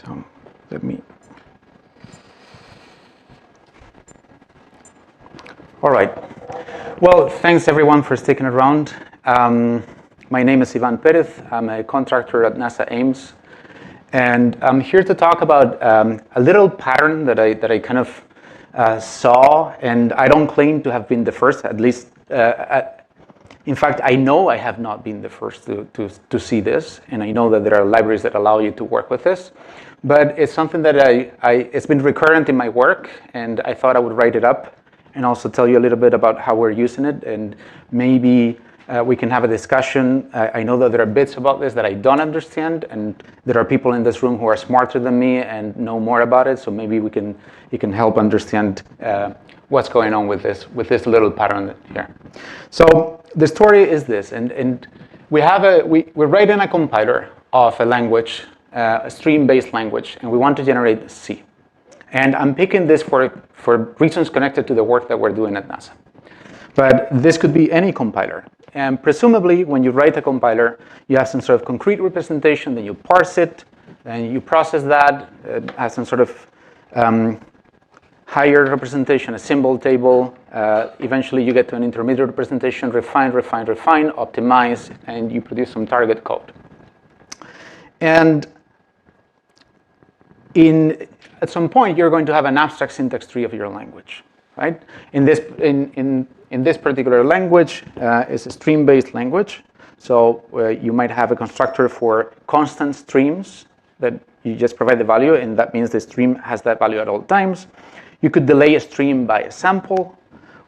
So let me. All right. Well, thanks everyone for sticking around. My name is Perez. I'm a contractor at NASA Ames, and I'm here to talk about a little pattern that I kind of saw, and I don't claim to have been the first. At least, in fact, I know I have not been the first to see this, and I know that there are libraries that allow you to work with this. But it's something that it's been recurrent in my work, and I thought I would write it up and also tell you a little bit about how we're using it, and maybe we can have a discussion. I know that there are bits about this that I don't understand, and there are people in this room who are smarter than me and know more about it, so maybe you can help understand what's going on with this little pattern here. So the story is this, and we're writing a compiler of a language, a stream-based language, and we want to generate C. And I'm picking this for reasons connected to the work that we're doing at NASA. But this could be any compiler. And presumably, when you write a compiler, you have some sort of concrete representation, then you parse it, then you process that, it has some sort of higher representation, a symbol table. Eventually, you get to an intermediate representation, refine, optimize, and you produce some target code. And at some point, you're going to have an abstract syntax tree of your language, right? In this particular language, it's a stream-based language. So you might have a constructor for constant streams that you just provide the value, and that means the stream has that value at all times. You could delay a stream by a sample,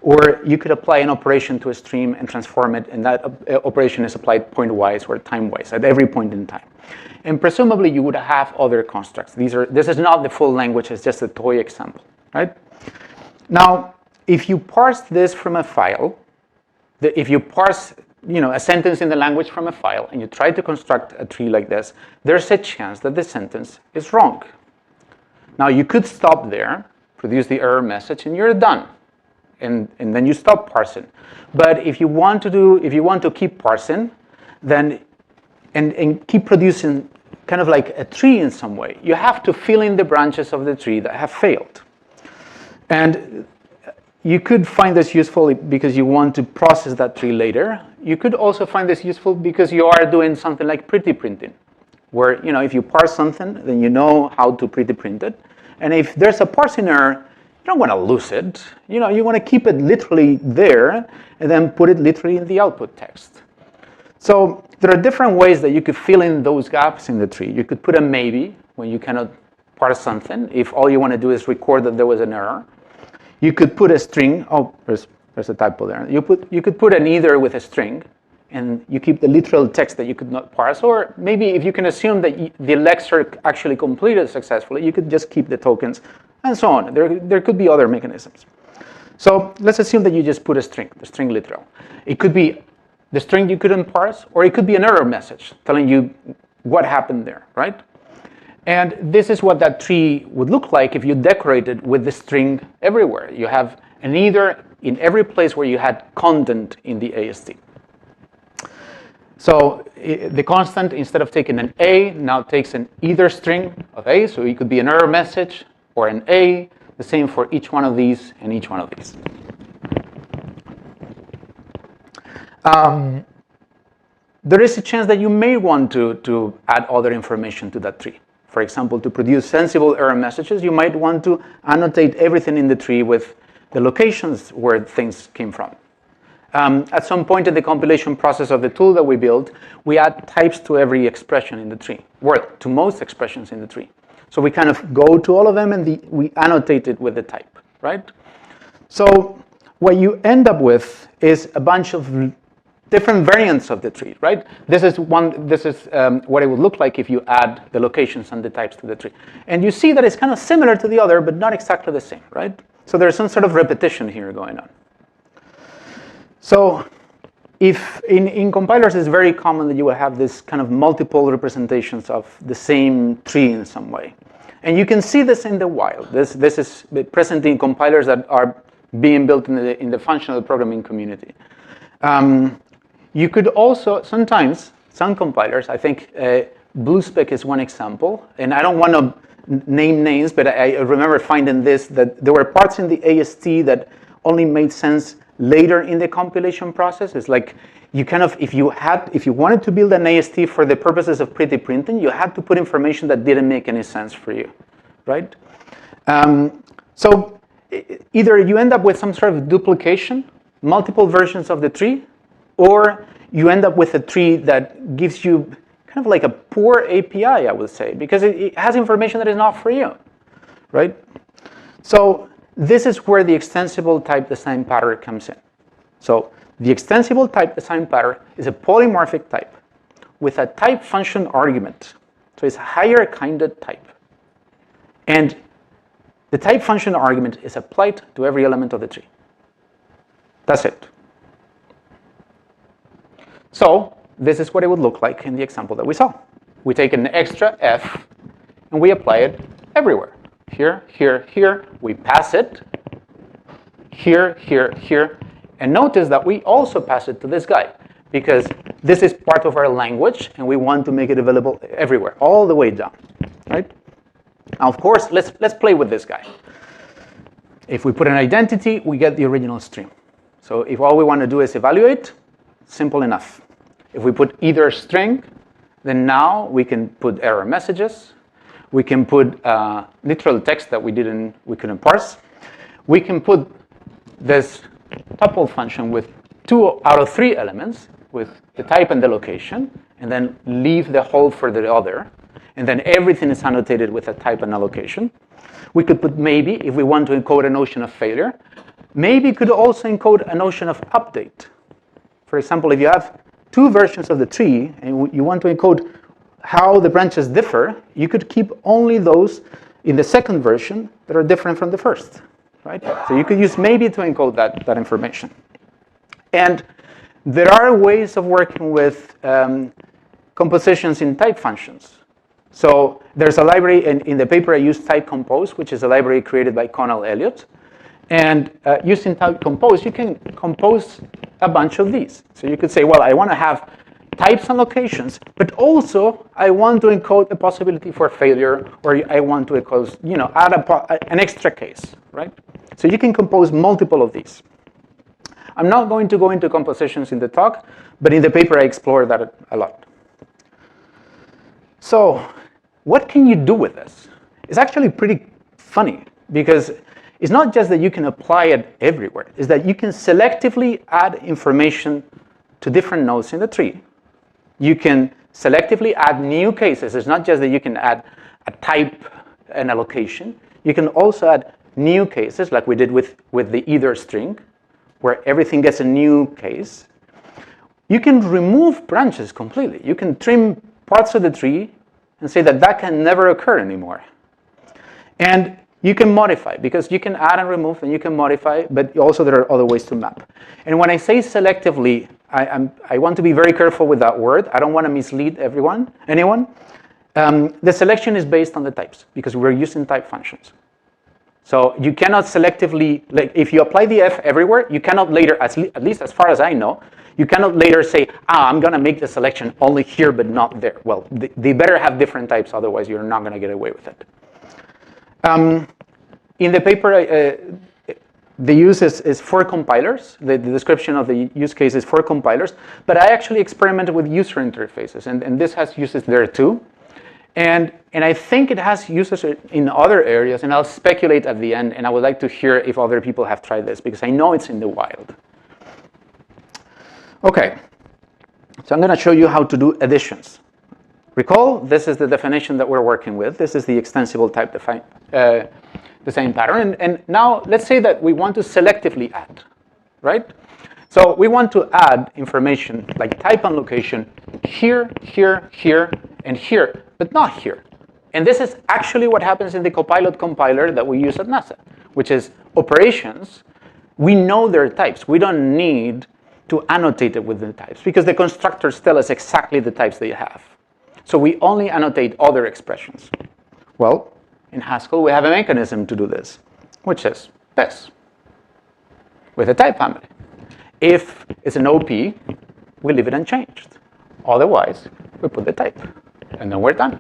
or you could apply an operation to a stream and transform it, and that operation is applied point-wise or time-wise at every point in time. And presumably, you would have other constructs. This is not the full language, it's just a toy example, right? Now, if you parse this from a file, if you parse a sentence in the language from a file, and you try to construct a tree like this, there's a chance that the sentence is wrong. Now, you could stop there, produce the error message, and you're done. And then you stop parsing. But if you want to keep parsing, then and keep producing kind of like a tree in some way, you have to fill in the branches of the tree that have failed. And you could find this useful because you want to process that tree later. You could also find this useful because you are doing something like pretty printing, where if you parse something, then you know how to pretty print it. And if there's a parsing error, you don't want to lose it. You want to keep it literally there and then put it literally in the output text. So there are different ways that you could fill in those gaps in the tree. You could put a maybe when you cannot parse something, if all you want to do is record that there was an error. You could put a string. Oh, there's a typo there. You could put an either with a string, and you keep the literal text that you could not parse. Or maybe if you can assume that the lex are actually completed successfully, you could just keep the tokens, and so on. There could be other mechanisms. So let's assume that you just put a string, the string literal. It could be the string you couldn't parse, or it could be an error message telling you what happened there, right? And this is what that tree would look like if you decorated with the string everywhere. You have an either in every place where you had content in the AST. So the constant, instead of taking an A, now takes an either string of A, so it could be an error message or an A, the same for each one of these and each one of these. There is a chance that you may want to add other information to that tree. For example, to produce sensible error messages, you might want to annotate everything in the tree with the locations where things came from. At some point in the compilation process of the tool that we built, we add types to every expression in the tree, or to most expressions in the tree. So we kind of go to all of them and we annotate it with the type, right? So what you end up with is a bunch of different variants of the tree, right? This is what it would look like if you add the locations and the types to the tree. And you see that it's kind of similar to the other, but not exactly the same, right? So there's some sort of repetition here going on. So if in compilers, it's very common that you will have this kind of multiple representations of the same tree in some way. And you can see this in the wild. This is present in compilers that are being built in the functional programming community. You could also, sometimes, some compilers, I think BlueSpec is one example, and I don't want to name names, but I remember finding this, that there were parts in the AST that only made sense later in the compilation process. It's like you kind of, if you wanted to build an AST for the purposes of pretty printing, you had to put information that didn't make any sense for you, right? So either you end up with some sort of duplication, multiple versions of the tree, or you end up with a tree that gives you kind of like a poor API, I would say, because it has information that is not for you, right? So this is where the extensible type design pattern comes in. So the extensible type design pattern is a polymorphic type with a type function argument. So it's a higher kinded type. And the type function argument is applied to every element of the tree. That's it. So this is what it would look like in the example that we saw. We take an extra f and we apply it everywhere. Here, here, here. We pass it. Here, here, here. And notice that we also pass it to this guy because this is part of our language and we want to make it available everywhere, all the way down, right? Now, of course, let's play with this guy. If we put an identity, we get the original string. So if all we want to do is evaluate, simple enough. If we put either string, then now we can put error messages. We can put literal text that we couldn't parse. We can put this tuple function with 2 out of 3 elements, with the type and the location, and then leave the whole for the other. And then everything is annotated with a type and a location. We could put maybe, if we want to encode a notion of failure. Maybe could also encode a notion of update. For example, if you have 2 versions of the tree and you want to encode how the branches differ, you could keep only those in the second version that are different from the first, right? So you could use maybe to encode that information. And there are ways of working with compositions in type functions. So there's a library, in the paper I used type compose, which is a library created by Connell Elliott. And using type compose, you can compose a bunch of these. So you could say, well, I want to have types and locations, but also I want to encode a possibility for failure, or I want to encode, add an extra case, right? So you can compose multiple of these. I'm not going to go into compositions in the talk, but in the paper I explore that a lot. So what can you do with this? It's actually pretty funny, because it's not just that you can apply it everywhere. It's that you can selectively add information to different nodes in the tree. You can selectively add new cases. It's not just that you can add a type and a location. You can also add new cases, like we did with the either string, where everything gets a new case. You can remove branches completely. You can trim parts of the tree and say that can never occur anymore. And you can modify, because you can add and remove and you can modify, but also there are other ways to map. And when I say selectively, I want to be very careful with that word. I don't want to mislead anyone. The selection is based on the types, because we're using type functions. So you cannot selectively, like if you apply the F everywhere, you cannot later, at least as far as I know, you cannot later say, I'm going to make the selection only here but not there. Well, they better have different types, otherwise you're not going to get away with it. In the paper, the use is for compilers. The description of the use case is for compilers. But I actually experimented with user interfaces, and this has uses there too. And I think it has uses in other areas, and I'll speculate at the end, and I would like to hear if other people have tried this, because I know it's in the wild. Okay, so I'm going to show you how to do additions. Recall, this is the definition that we're working with. This is the extensible type design pattern. And now let's say that we want to selectively add, right? So we want to add information like type and location here, here, here, and here, but not here. And this is actually what happens in the Copilot compiler that we use at NASA, which is operations. We know their types. We don't need to annotate it with the types, because the constructors tell us exactly the types they have. So we only annotate other expressions. Well, in Haskell, we have a mechanism to do this, which is this, with a type family. If it's an OP, we leave it unchanged. Otherwise, we put the type. And then we're done.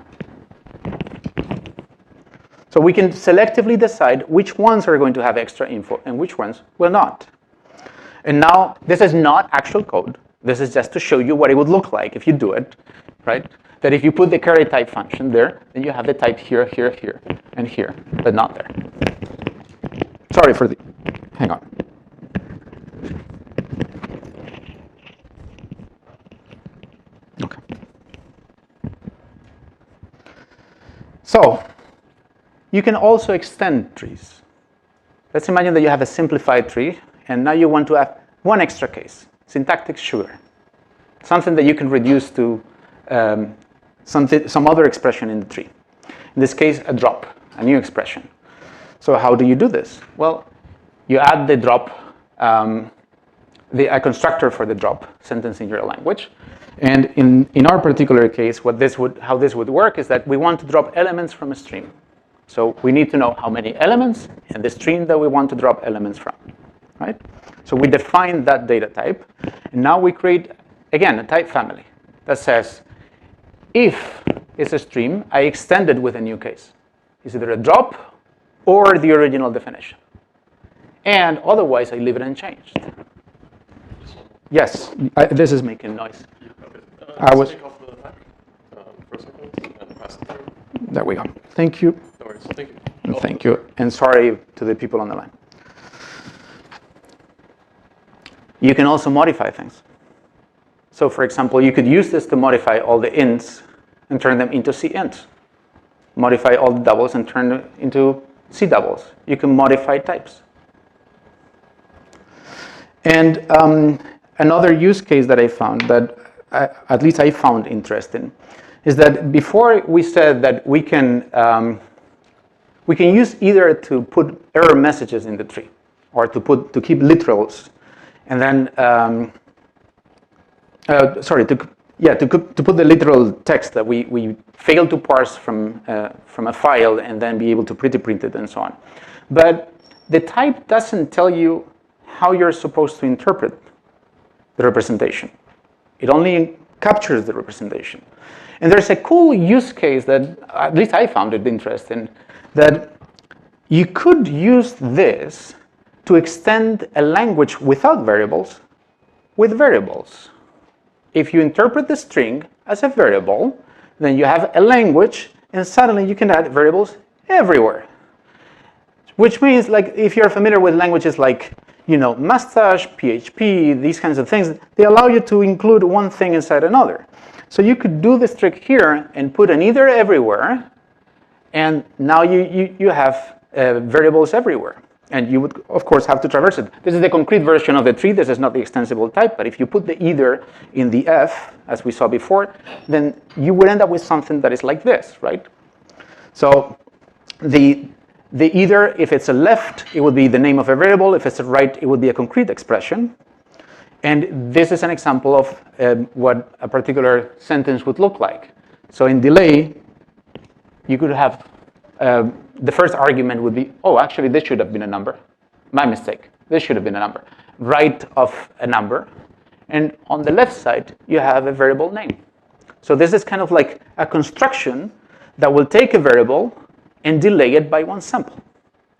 So we can selectively decide which ones are going to have extra info and which ones will not. And now, this is not actual code. This is just to show you what it would look like if you do it, right? That if you put the carry type function there, then you have the type here, here, here, and here, but not there. Sorry for the, hang on. Okay. So, you can also extend trees. Let's imagine that you have a simplified tree, and now you want to have one extra case, syntactic sugar, something that you can reduce to some other expression in the tree. In this case, a drop, a new expression. So how do you do this? Well, you add the drop, a constructor for the drop sentence in your language. And in our particular case, how this would work is that we want to drop elements from a stream. So we need to know how many elements and the stream that we want to drop elements from, right? So we define that data type, and now we create, again, a type family that says, if it's a stream, I extend it with a new case. It's either a drop or the original definition. And otherwise, I leave it unchanged. Yes, this is making noise. I was. There we go. Thank you. No worries. Thank you. And thank you. And sorry to the people on the line. You can also modify things. So for example, you could use this to modify all the ints and turn them into C ints. Modify all the doubles and turn them into C doubles. You can modify types. And another use case that I found that at least I found interesting is that before we said that we can use either to put error messages in the tree or to keep literals, and then to put the literal text that we fail to parse from a file and then be able to pretty print it and so on. But the type doesn't tell you how you're supposed to interpret the representation. It only captures the representation. And there's a cool use case that at least I found it interesting, that you could use this to extend a language without variables with variables. If you interpret the string as a variable, then you have a language, and suddenly you can add variables everywhere. Which means, like, if you're familiar with languages like, mustache, PHP, these kinds of things, they allow you to include one thing inside another. So you could do this trick here and put an either everywhere, and now you have variables everywhere. And you would, of course, have to traverse it. This is the concrete version of the tree. This is not the extensible type, but if you put the either in the F, as we saw before, then you would end up with something that is like this, right? So the either, if it's a left, it would be the name of a variable. If it's a right, it would be a concrete expression. And this is an example of what a particular sentence would look like. So in delay, you could have the first argument would be, oh, actually, this should have been a number. My mistake. This should have been a number. Right of a number. And on the left side, you have a variable name. So this is kind of like a construction that will take a variable and delay it by one sample,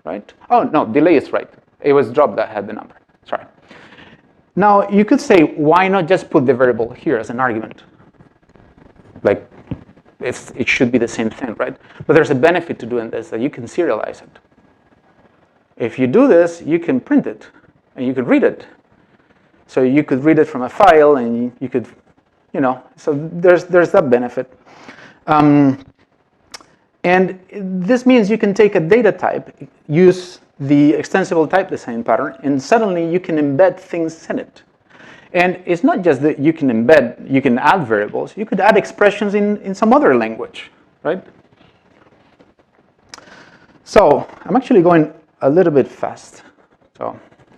right? Oh, no, delay is right. It was drop that had the number. Sorry. Now, you could say, why not just put the variable here as an argument? Like, it should be the same thing, right? But there's a benefit to doing this, that you can serialize it. If you do this, you can print it, and you can read it. So you could read it from a file, and you could, so there's that benefit. And this means you can take a data type, use the extensible type design pattern, and suddenly you can embed things in it. And it's not just that you can add variables, you could add expressions in some other language, right? So I'm actually going a little bit fast. So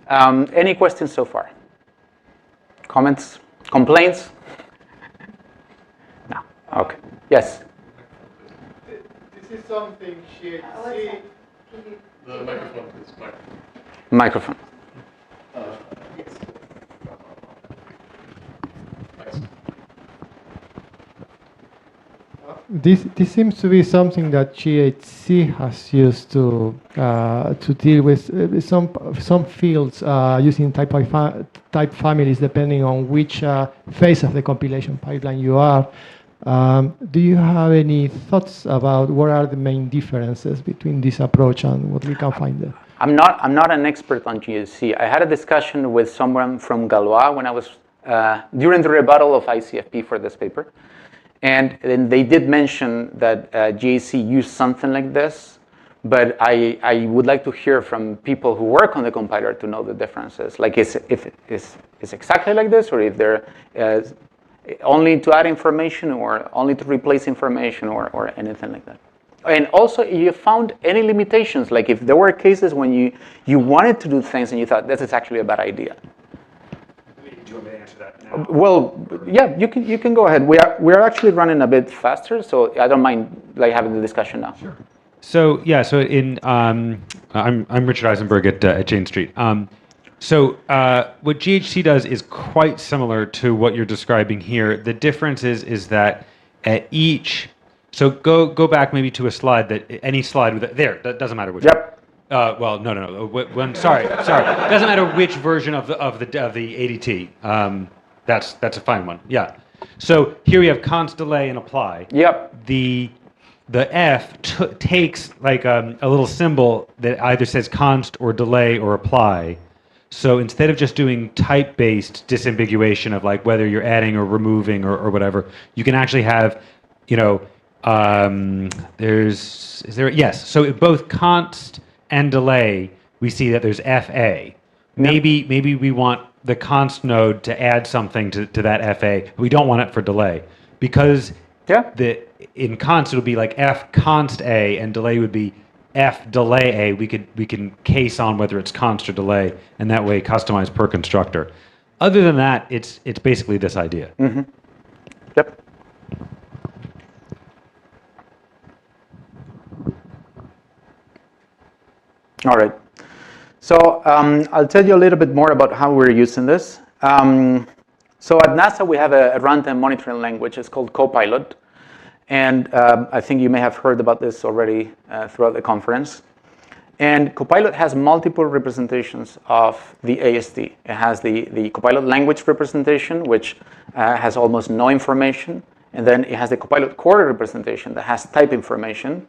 any questions so far? Comments? Complaints? No. Okay. Yes? This is something she The microphone, please. Microphone. yes. Nice. This seems to be something that GHC has used to deal with some fields using type families depending on which phase of the compilation pipeline you are. Do you have any thoughts about what are the main differences between this approach and what we can find there? I'm not an expert on GHC. I had a discussion with someone from Galois when I was during the rebuttal of ICFP for this paper. And they did mention that GHC used something like this, but I would like to hear from people who work on the compiler to know the differences. Like, if it's exactly like this, or if they're only to add information, or only to replace information, or anything like that. And also, if you found any limitations, like if there were cases when you wanted to do things and you thought this is actually a bad idea. Do you want me to answer that now? Well, yeah, you can go ahead. We are actually running a bit faster, so I don't mind like having the discussion now. Sure. So yeah, so in I'm Richard Eisenberg at Jane Street. So what GHC does is quite similar to what you're describing here. The difference is that at each, so go back maybe to a slide any slide with there. That doesn't matter which. Yep. Well, no. Sorry. Doesn't matter which version of the ADT. That's a fine one. Yeah. So here we have const, delay, and apply. Yep. The F takes like a little symbol that either says const or delay or apply. So instead of just doing type-based disambiguation of like whether you're adding or removing or whatever, you can actually have, yes. So both const and delay, we see that there's FA. Maybe we want the const node to add something to that FA. But we don't want it for delay because in const it would be like F const A and delay would be F delay A. We can case on whether it's const or delay, and that way customize per constructor. Other than that, it's basically this idea. Mm-hmm. Yep. All right. So I'll tell you a little bit more about how we're using this. So at NASA, we have a runtime monitoring language. It's called Copilot. And I think you may have heard about this already throughout the conference. And Copilot has multiple representations of the AST. It has the Copilot language representation, which has almost no information. And then it has the Copilot core representation that has type information,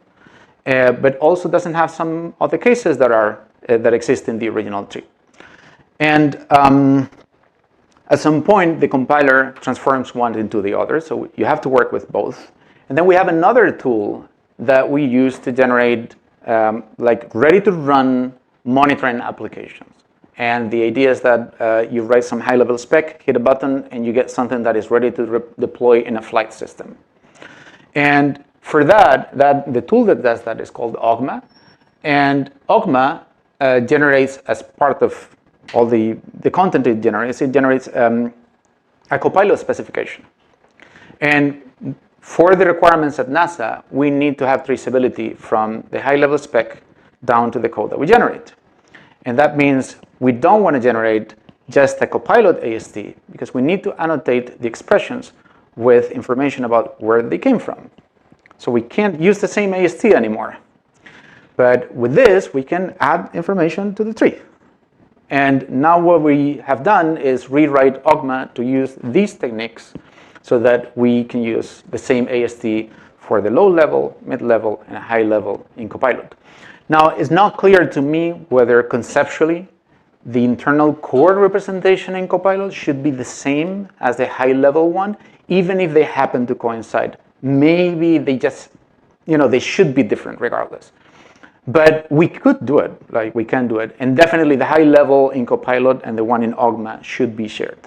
but also doesn't have some of the cases that exist in the original tree. And at some point, the compiler transforms one into the other, so you have to work with both. And then we have another tool that we use to generate like ready-to-run monitoring applications. And the idea is that you write some high-level spec, hit a button, and you get something that is ready to deploy in a flight system. And for that the tool that does that is called OGMA. And OGMA generates, as part of all the content it generates a Copilot specification. And for the requirements at NASA, we need to have traceability from the high-level spec down to the code that we generate. And that means we don't want to generate just a Copilot AST because we need to annotate the expressions with information about where they came from. So we can't use the same AST anymore. But with this, we can add information to the tree. And now what we have done is rewrite OGMA to use these techniques so that we can use the same AST for the low level, mid level, and high level in Copilot. Now, it's not clear to me whether conceptually the internal core representation in Copilot should be the same as the high level one, even if they happen to coincide. Maybe they just, they should be different regardless. But we could do it, like we can do it. And definitely the high level in Copilot and the one in OGMA should be shared.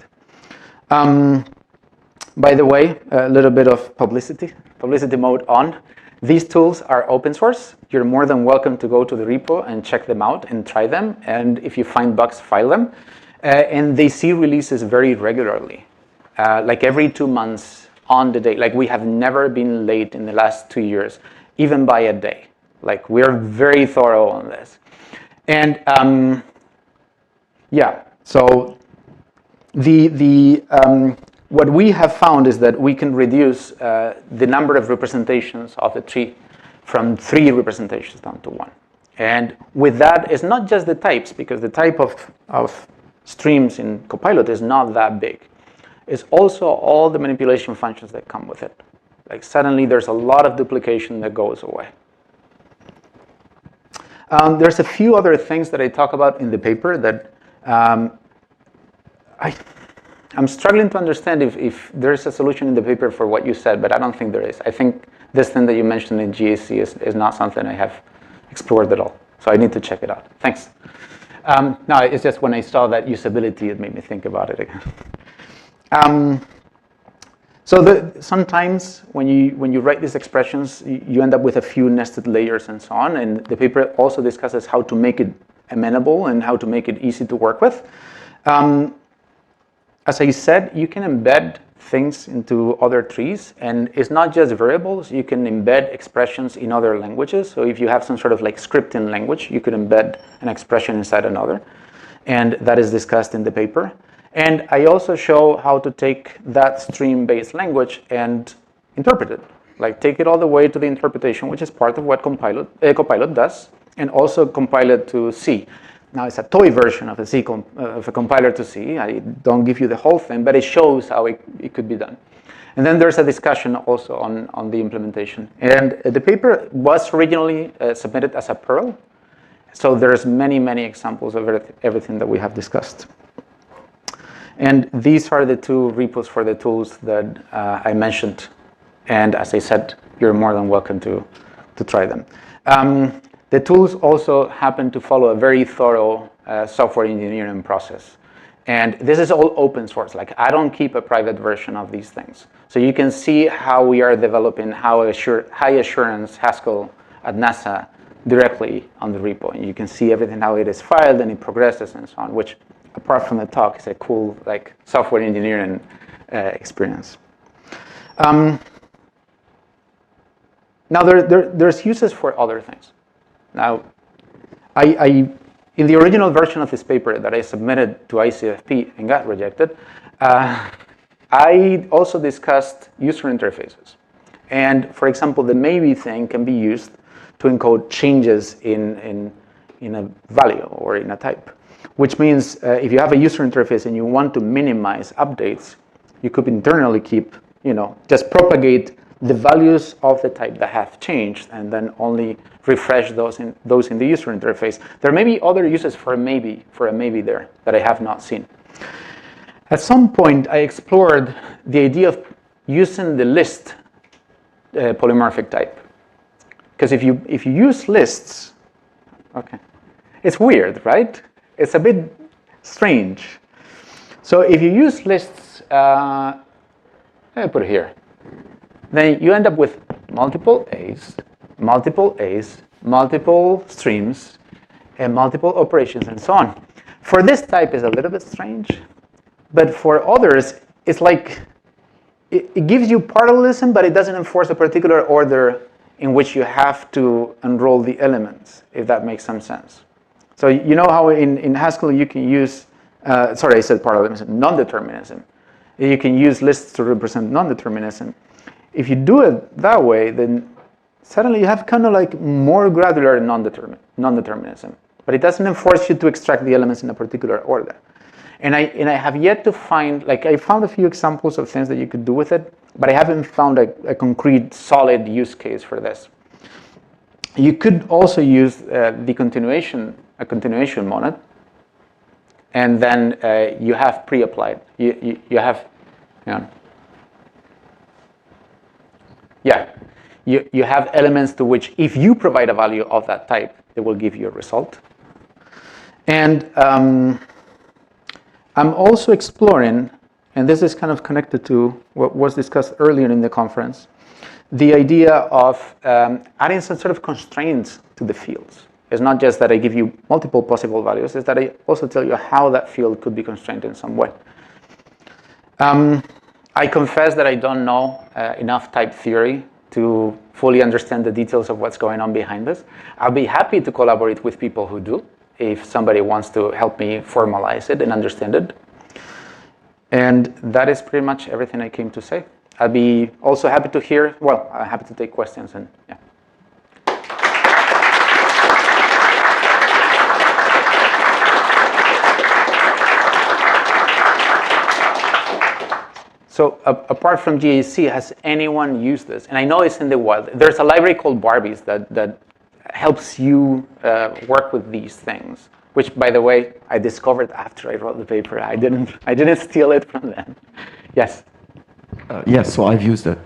By the way, a little bit of publicity mode on. These tools are open source. You're more than welcome to go to the repo and check them out and try them. And if you find bugs, file them. And they see releases very regularly, like every 2 months on the day. Like we have never been late in the last 2 years, even by a day. Like we're very thorough on this. And so the what we have found is that we can reduce the number of representations of the tree from 3 representations down to 1. And with that, it's not just the types, because the type of streams in Copilot is not that big. It's also all the manipulation functions that come with it. Like suddenly there's a lot of duplication that goes away. There's a few other things that I talk about in the paper that I'm struggling to understand if there's a solution in the paper for what you said, but I don't think there is. I think this thing that you mentioned in GAC is not something I have explored at all. So I need to check it out. Thanks. No, it's just when I saw that usability, it made me think about it again. Sometimes when you write these expressions, you end up with a few nested layers and so on. And the paper also discusses how to make it amenable and how to make it easy to work with. As I said, you can embed things into other trees, and it's not just variables. You can embed expressions in other languages. So if you have some sort of like scripting language, you could embed an expression inside another, and that is discussed in the paper. And I also show how to take that stream-based language and interpret it, like take it all the way to the interpretation, which is part of what Copilot does, and also compile it to C. Now it's a toy version of a compiler to C. I don't give you the whole thing, but it shows how it could be done. And then there's a discussion also on the implementation. And the paper was originally submitted as a Perl, so there's many, many examples of everything that we have discussed. And these are the 2 repos for the tools that I mentioned. And as I said, you're more than welcome to try them. The tools also happen to follow a very thorough software engineering process. And this is all open source. Like, I don't keep a private version of these things. So you can see how we are developing high assurance Haskell at NASA directly on the repo. And you can see everything, how it is filed and it progresses and so on, which, apart from the talk, is a cool like software engineering experience. Now, there's uses for other things. Now, in the original version of this paper that I submitted to ICFP and got rejected, I also discussed user interfaces. And for example, the maybe thing can be used to encode changes in a value or in a type, which means if you have a user interface and you want to minimize updates, you could internally keep, just propagate the values of the type that have changed and then only refresh those in the user interface. There may be other uses for a maybe there that I have not seen. At some point, I explored the idea of using the list polymorphic type. Because if you use lists, okay, it's weird, right? It's a bit strange. So if you use lists, let me put it here. Then you end up with multiple A's, multiple streams, and multiple operations, and so on. For this type, it's a little bit strange, but for others, it's like it gives you parallelism, but it doesn't enforce a particular order in which you have to enroll the elements, if that makes some sense. So you know how in Haskell you can use, sorry, I said parallelism, non-determinism. You can use lists to represent non-determinism. If you do it that way, then suddenly you have kind of like more granular non-determinism. But it doesn't enforce you to extract the elements in a particular order. And I have yet to find, like I found a few examples of things that you could do with it, but I haven't found a concrete, solid use case for this. You could also use a continuation mode, and then you have pre-applied. You have, you have elements to which, if you provide a value of that type, they will give you a result. And I'm also exploring, and this is kind of connected to what was discussed earlier in the conference, the idea of adding some sort of constraints to the fields. It's not just that I give you multiple possible values, it's that I also tell you how that field could be constrained in some way. I confess that I don't know enough type theory to fully understand the details of what's going on behind this. I'll be happy to collaborate with people who do, if somebody wants to help me formalize it and understand it. And that is pretty much everything I came to say. I'd be also happy to hear, well, I'm happy to take questions and yeah. So apart from GHC, has anyone used this? And I know it's in the wild. There's a library called Barbies that helps you work with these things, which, by the way, I discovered after I wrote the paper. I didn't steal it from them. Yes? Yes, so I've used it.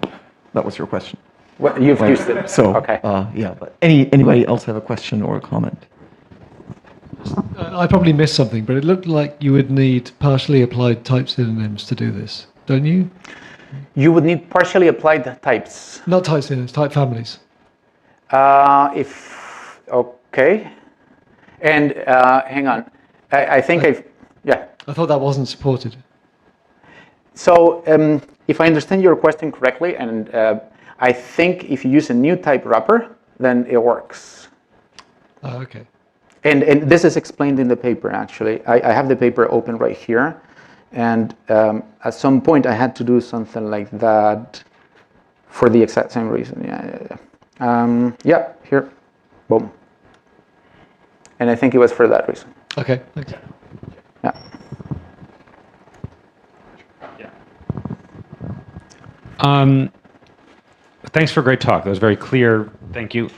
That was your question. Well, you've used it. So, okay. yeah, but anybody else have a question or a comment? I probably missed something, but it looked like you would need partially applied type synonyms to do this, don't you? You would need partially applied types. Not type synonyms, type families. Okay. And hang on. I think yeah. I thought that wasn't supported. So if I understand your question correctly, and I think if you use a new type wrapper, then it works. Okay. And this is explained in the paper, actually. I have the paper open right here. And at some point, I had to do something like that for the exact same reason. Yeah, here. Boom. And I think it was for that reason. Okay, thanks. Yeah. Thanks for a great talk. That was very clear. Thank you.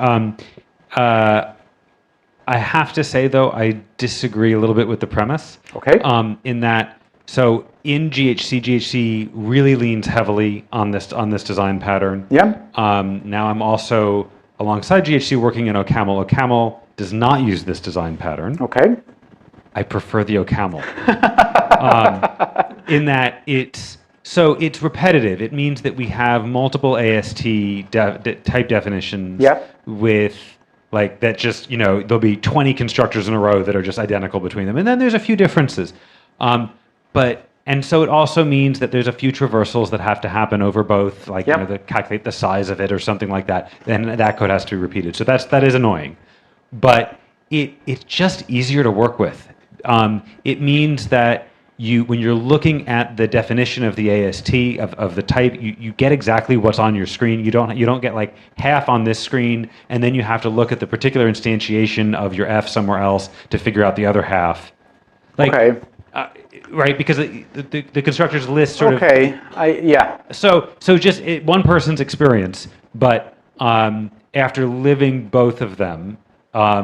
I have to say, though, I disagree a little bit with the premise. Okay. In that, so in GHC really leans heavily on this design pattern. Yeah. Now I'm also alongside GHC working in OCaml. OCaml does not use this design pattern. Okay. I prefer the OCaml. In that it's repetitive. It means that we have multiple AST type definitions with like that just, there'll be 20 constructors in a row that are just identical between them. And then there's a few differences. And so it also means that there's a few traversals that have to happen over both, like to calculate the size of it or something like that. Then that code has to be repeated. So that is annoying. But it's just easier to work with. It means that when you're looking at the definition of the AST of the type, you get exactly what's on your screen. You don't get like half on this screen, and then you have to look at the particular instantiation of your F somewhere else to figure out the other half. Okay. Right, because the constructors list sort of. Okay. So just one person's experience, but after living both of them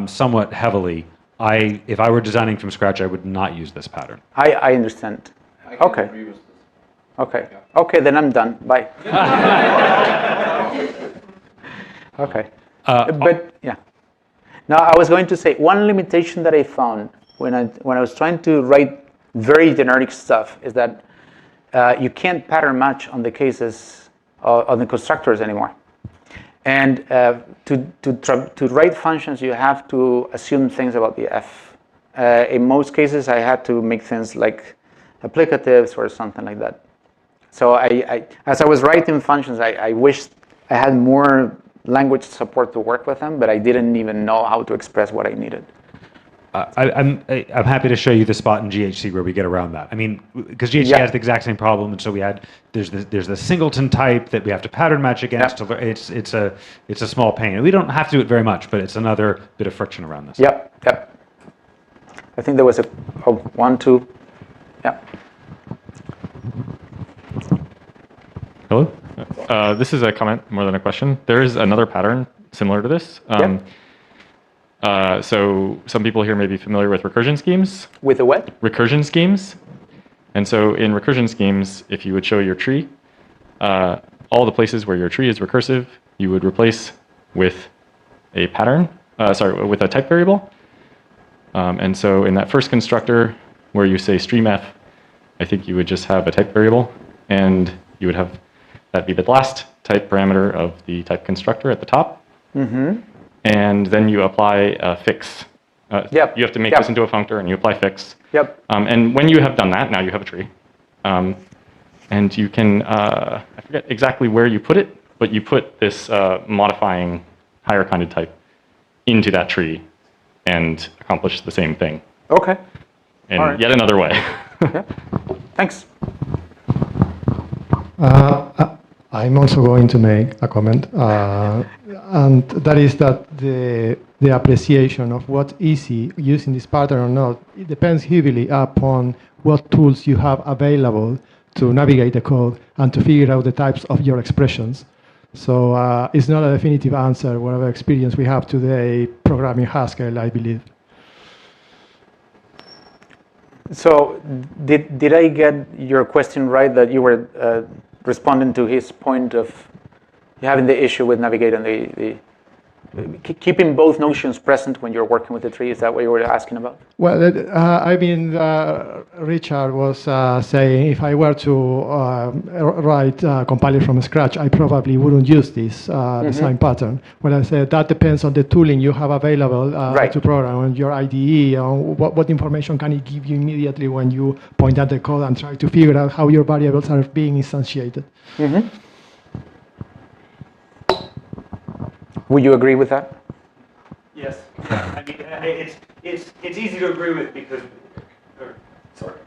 somewhat heavily. If I were designing from scratch, I would not use this pattern. I understand. I can Okay. agree with this. Okay. Okay, then I'm done. Bye. Okay. But yeah. Now I was going to say one limitation that I found when I was trying to write very generic stuff is that you can't pattern match on the cases on the constructors anymore. And to write functions, you have to assume things about the F. In most cases, I had to make things like applicatives or something like that. So as I was writing functions, I wished I had more language support to work with them, but I didn't even know how to express what I needed. I'm happy to show you the spot in GHC where we get around that. I mean, because GHC has the exact same problem, and so there's the singleton type that we have to pattern match against. It's a small pain. We don't have to do it very much, but it's another bit of friction around this. Yep. I think there was one, two. Yeah. Hello. This is a comment more than a question. There is another pattern similar to this. So some people here may be familiar with recursion schemes. With the what? Recursion schemes. And so in recursion schemes, if you would show your tree, all the places where your tree is recursive, you would replace with a pattern, with a type variable. And so in that first constructor where you say streamF, I think you would just have a type variable, and you would have that be the last type parameter of the type constructor at the top. Mm-hmm. And then you apply a fix. You have to make this into a functor, and you apply fix. Yep. And when you have done that, now you have a tree. And you can, I forget exactly where you put it, but you put this modifying higher kinded type into that tree and accomplish the same thing. Okay. In yet another way. Thanks. I'm also going to make a comment, and that is that the appreciation of what's easy using this pattern or not, it depends heavily upon what tools you have available to navigate the code and to figure out the types of your expressions. So it's not a definitive answer, whatever experience we have today programming Haskell, I believe. So did I get your question right, that you were responding to his point of having the issue with navigating the keeping both notions present when you're working with the tree? Is that what you were asking about? Well, Richard was saying if I were to write compiler from scratch, I probably wouldn't use this design pattern. When I said that depends on the tooling you have available to program, on your IDE, on what information can it give you immediately when you point at the code and try to figure out how your variables are being instantiated. Would you agree with that? Yes. I mean, it's easy to agree with because. Sorry.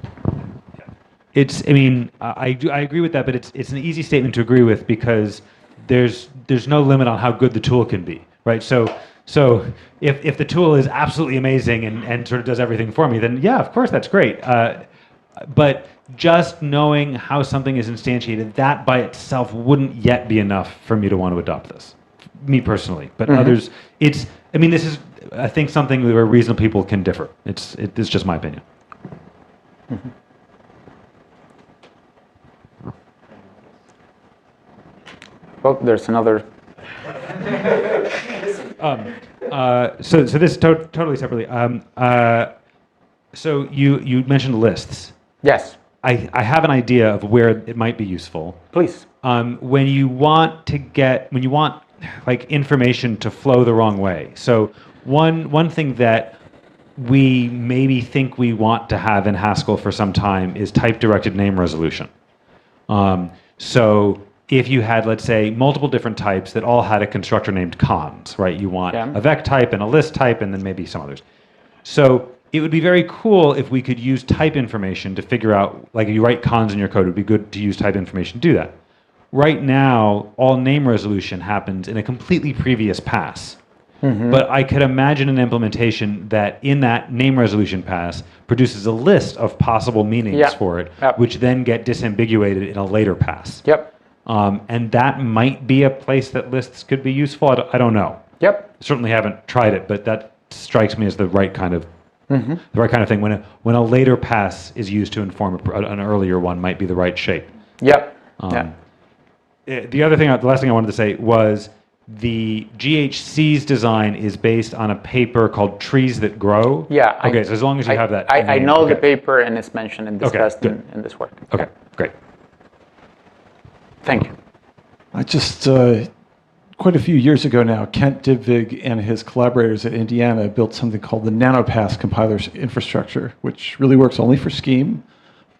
I mean, I agree with that, but it's an easy statement to agree with because there's no limit on how good the tool can be, right? So if the tool is absolutely amazing and sort of does everything for me, then yeah, of course that's great. But just knowing how something is instantiated, that by itself wouldn't yet be enough for me to want to adopt this. Me personally, but others, this is, I think, something where reasonable people can differ. It's just my opinion. Well, there's another. So this totally separately. So you mentioned lists. Yes. I have an idea of where it might be useful. Please. When you want like information to flow the wrong way. So one thing that we maybe think we want to have in Haskell for some time is type-directed name resolution. So if you had, let's say, multiple different types that all had a constructor named cons, right? You want a vec type and a list type and then maybe some others. So it would be very cool if we could use type information to figure out, like if you write cons in your code, it would be good to use type information to do that. Right now, all name resolution happens in a completely previous pass. But I could imagine an implementation that in that name resolution pass produces a list of possible meanings for it, which then get disambiguated in a later pass. And that might be a place that lists could be useful. I don't know. Certainly haven't tried it, but that strikes me as the right kind of thing. When a later pass is used to inform an earlier one, might be the right shape. The last thing I wanted to say was the GHC's design is based on a paper called Trees That Grow. Okay, so as long as you have that. I know the paper and it's mentioned and discussed in this work. Okay, great. Thank you. I just, quite a few years ago now, Kent Dybvig and his collaborators at Indiana built something called the NanoPass compiler infrastructure, which really works only for Scheme,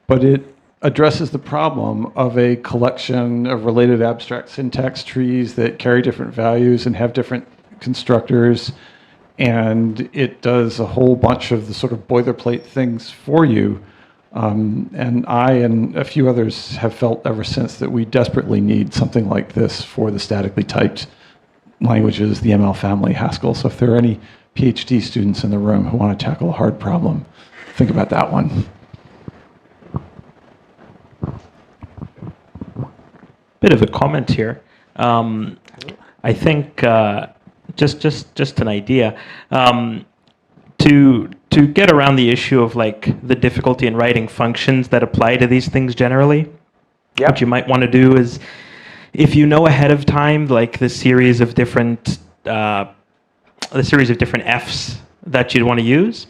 but it addresses the problem of a collection of related abstract syntax trees that carry different values and have different constructors, and it does a whole bunch of the sort of boilerplate things for you. And I and a few others have felt ever since that we desperately need something like this for the statically typed languages, the ML family, Haskell. So if there are any PhD students in the room who want to tackle a hard problem, think about that one. Bit of a comment here. I think just an idea to get around the issue of like the difficulty in writing functions that apply to these things generally. What you might want to do is, if you know ahead of time, like the series of different f's that you'd want to use,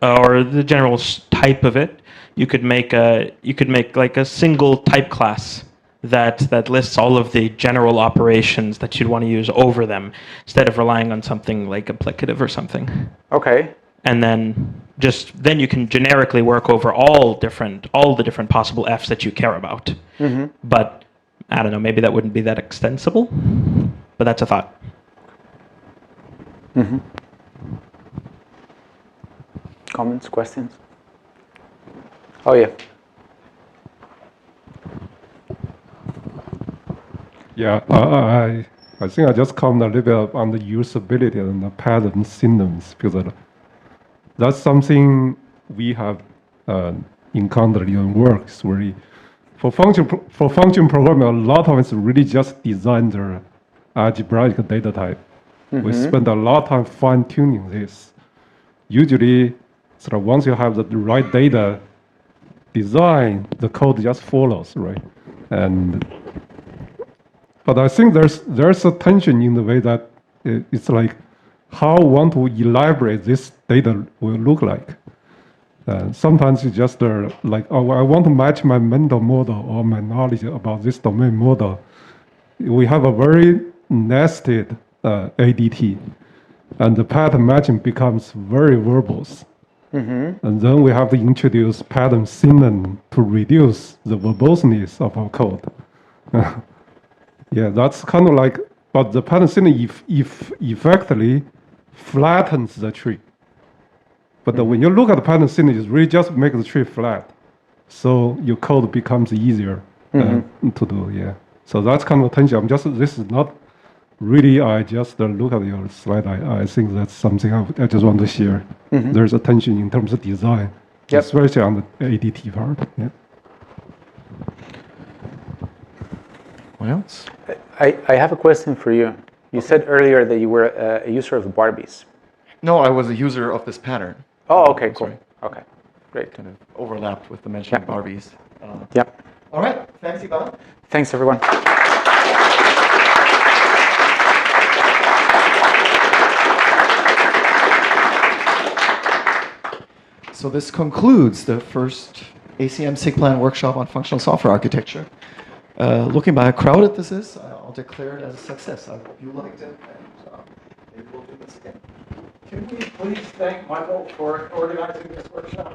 or the general type of it, you could make like a single type class that lists all of the general operations that you'd want to use over them, instead of relying on something like applicative or something. And then you can generically work over all the different possible f's that you care about. But I don't know, maybe that wouldn't be that extensible, but that's a thought. Comments, questions? Oh yeah. Yeah, I think I just comment a little bit on the usability and the pattern synonyms because that's something we have encountered in works where for function programming, a lot of it's really just design the algebraic data type. We spend a lot of time fine tuning this. Usually, sort of once you have the right data design, the code just follows, right? But I think there's a tension in the way that it's like how want to elaborate this data will look like. Sometimes it's just like, oh, I want to match my mental model or my knowledge about this domain model. We have a very nested ADT, and the pattern matching becomes very verbose. And then we have to introduce pattern synonym to reduce the verboseness of our code. Yeah, that's kind of like, but the pattern synonym effectively flattens the tree. But when you look at the pattern synonym, it really just makes the tree flat. So your code becomes easier to do, yeah. So that's kind of tension. This is not really, I just look at your slide. I think that's something I just want to share. There's a tension in terms of design, especially on the ADT part. Yeah. What else? I have a question for you. You said earlier that you were a user of Barbies. No, I was a user of this pattern. Oh, okay, cool. Sorry. Okay, great. Kind of overlapped with the mention of Barbies. Yep. All right. Thanks, Ivan. Thanks, everyone. So this concludes the first ACM SIGPlan workshop on functional software architecture. Looking by how crowded this is, I'll declare it as a success. I hope you liked it, and maybe we'll do this again. Can we please thank Michael for organizing this workshop?